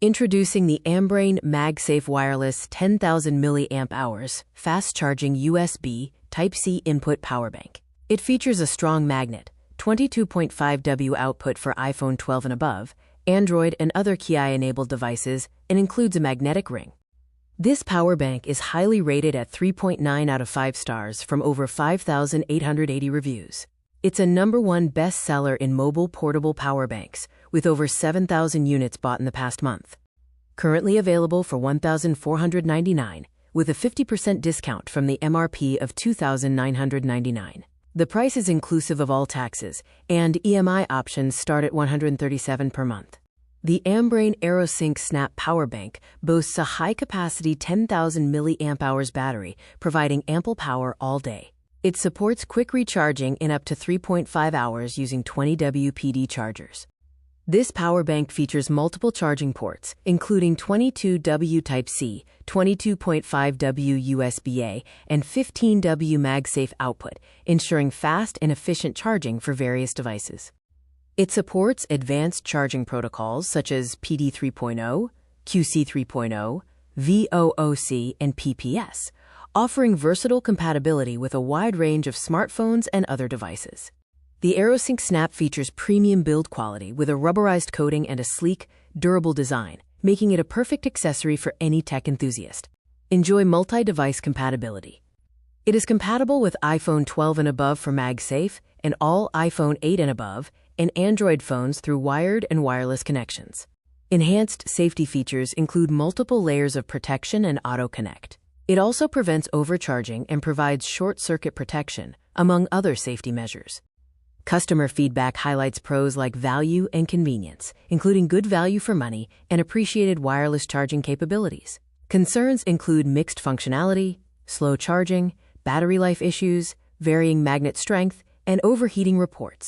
Introducing the Ambrane Magsafe wireless 10,000 mAh fast-charging USB Type-C input power bank. It features a strong magnet, 22.5W output for iPhone 12 and above, Android and other Qi-enabled devices, and includes a magnetic ring. This power bank is highly rated at 3.9 out of 5 stars from over 5,880 reviews. It's a #1 bestseller in mobile portable power banks, with over 7,000 units bought in the past month. Currently available for $1,499, with a 50% discount from the MRP of $2,999. The price is inclusive of all taxes, and EMI options start at $137 per month. The Ambrane AeroSync Snap Power Bank boasts a high-capacity 10,000 mAh battery, providing ample power all day. It supports quick recharging in up to 3.5 hours using 20W PD chargers. This power bank features multiple charging ports, including 22W Type-C, 22.5W USB-A, and 15W MagSafe output, ensuring fast and efficient charging for various devices. It supports advanced charging protocols such as PD 3.0, QC 3.0, VOOC, and PPS, offering versatile compatibility with a wide range of smartphones and other devices. The AeroSync Snap features premium build quality with a rubberized coating and a sleek, durable design, making it a perfect accessory for any tech enthusiast. Enjoy multi-device compatibility. It is compatible with iPhone 12 and above for MagSafe and all iPhone 8 and above, and Android phones through wired and wireless connections. Enhanced safety features include multiple layers of protection and auto-connect. It also prevents overcharging and provides short-circuit protection, among other safety measures. Customer feedback highlights pros like value and convenience, including good value for money and appreciated wireless charging capabilities. Concerns include mixed functionality, slow charging, battery life issues, varying magnet strength, and overheating reports.